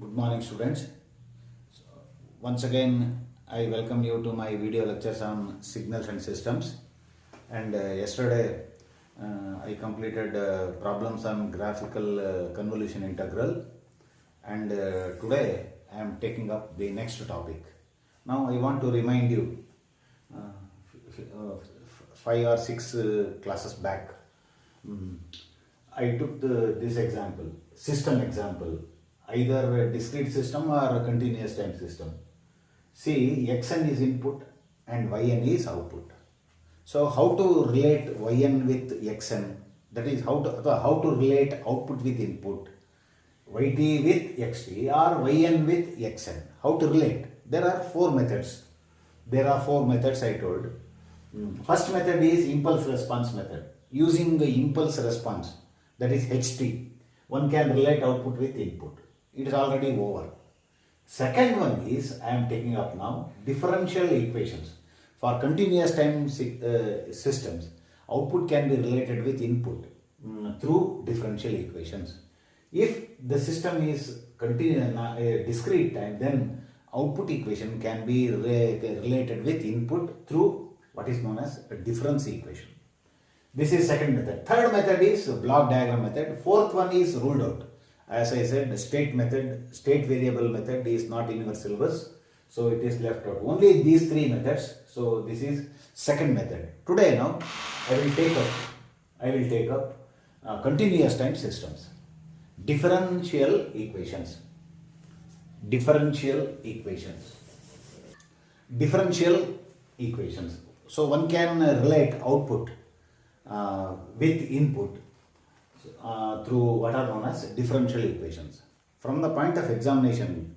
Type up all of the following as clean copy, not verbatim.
Good morning, students. So, once again, I welcome you to my video lectures on signals and systems. And yesterday, I completed problems on graphical convolution integral. And today, I am taking up the next topic. Now, I want to remind you, five or six classes back, I took this example, system example, either a discrete system or a continuous time system. See, xn is input and yn is output. So, how to relate yn with xn? That is how to relate output with input, yt with xt or yn with xn. How to relate? There are four methods. I told. First method is impulse response method. Using the impulse response, that is ht, one can relate output with input. It is already over. Second one is, I am taking up now, differential equations. For continuous time systems, output can be related with input through differential equations. If the system is discrete time, then output equation can be related with input through what is known as a difference equation. This is second method. Third method is block diagram method. Fourth one is ruled out. As I said, state variable method is not in your syllabus, so it is left out. Only these three methods. So this is second method. Today now, I will take up continuous time systems, differential equations. So one can relate output with input through what are known as differential equations. From the point of examination,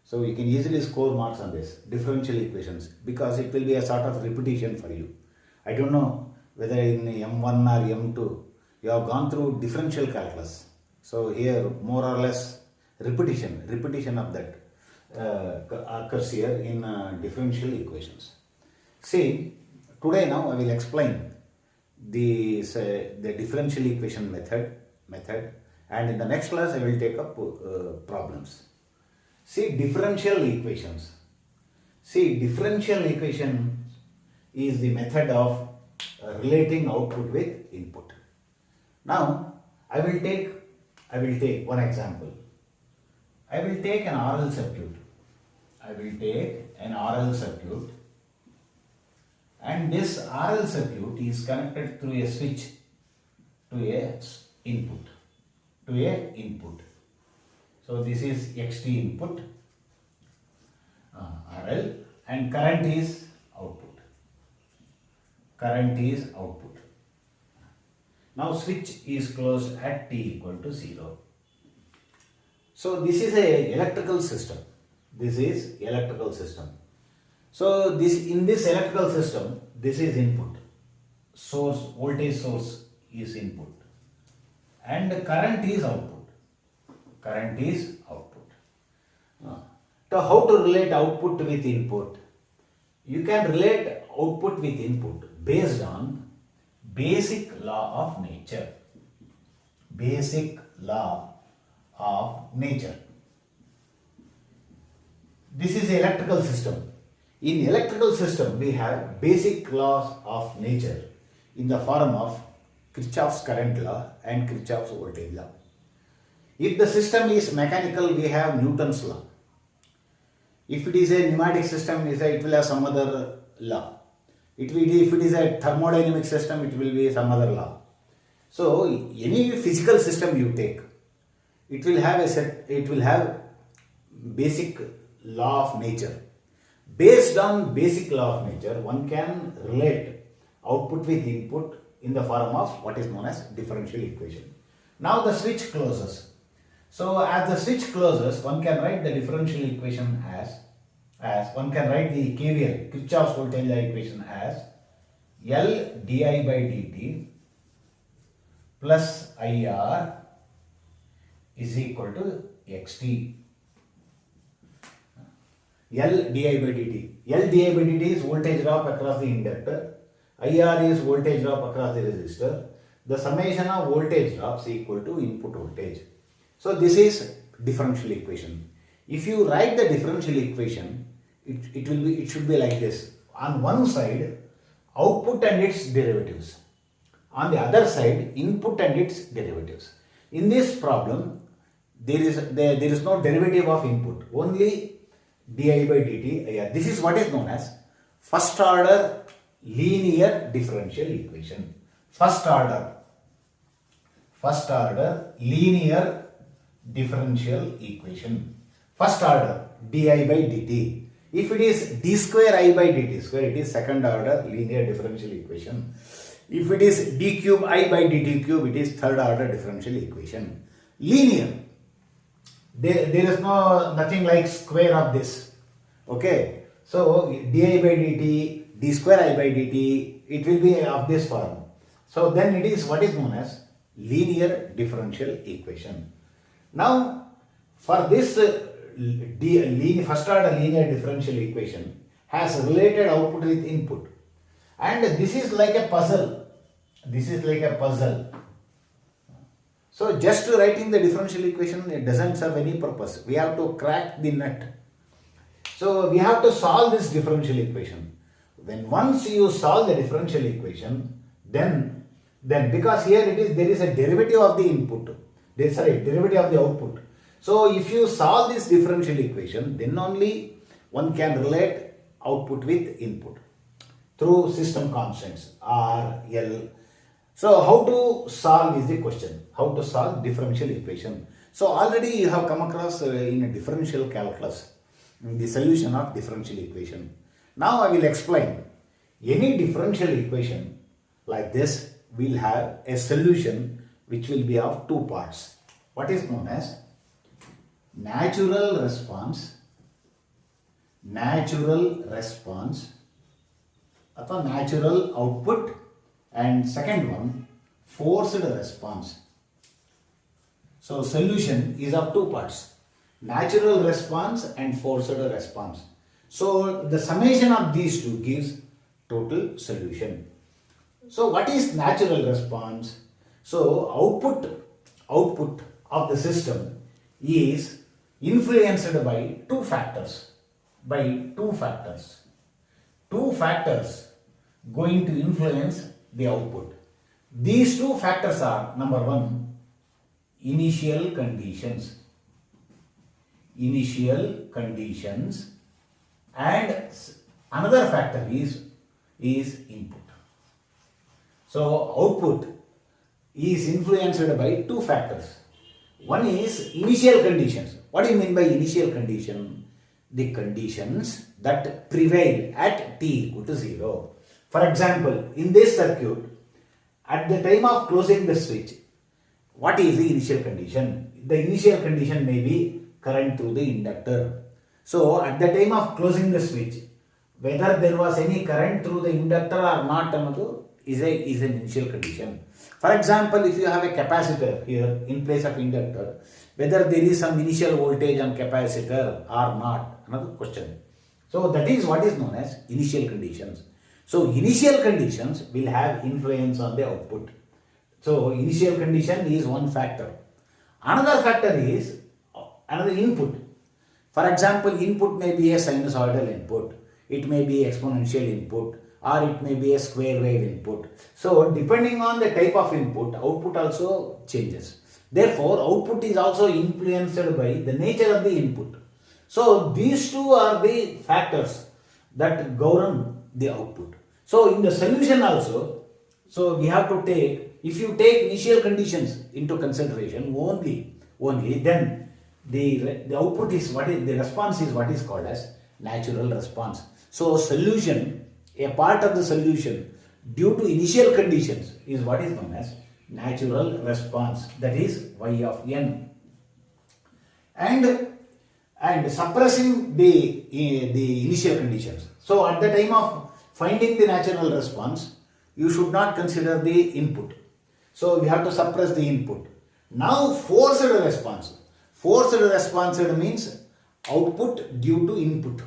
so you can easily score marks on this differential equations because it will be a sort of repetition for you. I don't know whether in M1 or M2 you have gone through differential calculus. So here more or less repetition of that occurs here in differential equations. See, today now I will explain the differential equation method, and in the next class I will take up problems. See, differential equations. Differential equation is the method of relating output with input. Now I will take one example. I will take an RL circuit. And this RL circuit is connected through a switch to a input. So this is xt input, RL, and current is output. Now switch is closed at t equal to 0. So this is a electrical system. So in this electrical system, this is input. Voltage source is input. And current is output. So how to relate output with input? You can relate output with input based on basic law of nature. This is electrical system. In electrical system, we have basic laws of nature in the form of Kirchhoff's current law and Kirchhoff's voltage law. If the system is mechanical, we have Newton's law. If it is a pneumatic system, it will have some other law. If it is a thermodynamic system, it will be some other law. So any physical system you take, it will have basic law of nature. Based on basic law of nature, one can relate output with input in the form of what is known as differential equation. Now the switch closes. So as the switch closes, one can write the differential equation as one can write the KVL, Kirchhoff's voltage law equation as L di by dt plus IR is equal to xt. L di by dt. L di by dt is voltage drop across the inductor. IR is voltage drop across the resistor. The summation of voltage drops equal to input voltage. So this is differential equation. If you write the differential equation, it should be like this. On one side, output and its derivatives. On the other side, input and its derivatives. In this problem, there is no derivative of input, only di by dt. This is what is known as first order linear differential equation. First order linear differential equation. First order di by dt. If it is d square I by dt square, it is second order linear differential equation. If it is d cube I by dt cube, it is third order differential equation. Linear. There is nothing like square of this. Okay. So di by dt, d square I by dt, it will be of this form. So then it is what is known as linear differential equation. Now for this first order linear differential equation has related output with input, and this is like a puzzle. So just writing the differential equation, it doesn't serve any purpose. We have to crack the nut. So we have to solve this differential equation. Once you solve the differential equation, then because here there is a derivative of the input, derivative of the output. So if you solve this differential equation, then only one can relate output with input through system constants R, L. So how to solve is the question. How to solve differential equation. So already you have come across in a differential calculus the solution of differential equation. Now I will explain. Any differential equation like this will have a solution which will be of two parts. What is known as natural response or natural output, and second one forced response. So solution is of two parts, natural response and forced response. So the summation of these two gives total solution. So what is natural response? So output of the system is influenced by two factors. Two factors going to influence the output. These two factors are, number one, initial conditions, and another factor is input. So output is influenced by two factors. One is initial conditions. What do you mean by initial condition? The conditions that prevail at t equal to 0. For example, in this circuit, at the time of closing the switch, what is the initial condition? The initial condition may be current through the inductor. So at the time of closing the switch, whether there was any current through the inductor or not is an initial condition. For example, if you have a capacitor here in place of inductor, whether there is some initial voltage on capacitor or not, another question. So that is what is known as initial conditions. So initial conditions will have influence on the output. So initial condition is one factor. Another factor is another input. For example, input may be a sinusoidal input, it may be exponential input, or it may be a square wave input. So depending on the type of input, output also changes. Therefore, output is also influenced by the nature of the input. So these two are the factors that govern the output. So in the solution also, so we have to take, if you take initial conditions into consideration only then the output is the response is what is called as natural response. So solution, a part of the solution due to initial conditions is what is known as natural response, that is y of n. And suppressing the initial conditions. So at the time of finding the natural response, you should not consider the input. So we have to suppress the input. Now forced response. Forced response means output due to input.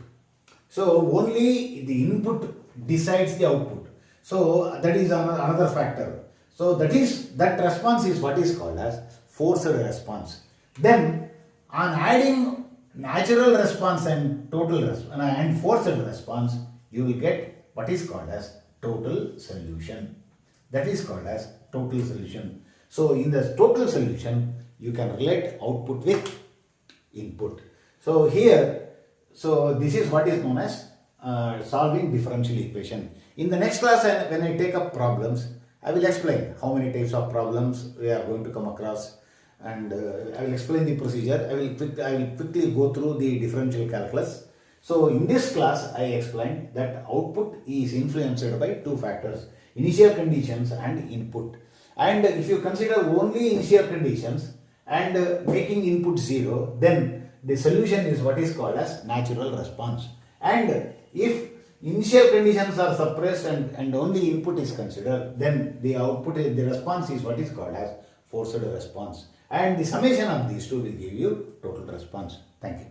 So only the input decides the output. So that is another factor. So that response is what is called as forced response. Then on adding natural response and total response and forced response, you will get what is called as total solution. That is called as total solution. So in the total solution, you can relate output with input. So here, so this is what is known as solving differential equation. In the next class, when I take up problems, I will explain how many types of problems we are going to come across, and I will explain the procedure. I will quickly go through the differential calculus. So in this class, I explained that output is influenced by two factors: initial conditions and input. And if you consider only initial conditions and making input 0, then the solution is what is called as natural response. And if initial conditions are suppressed and only input is considered, then the output, the response is what is called as forced response. And the summation of these two will give you total response. Thank you.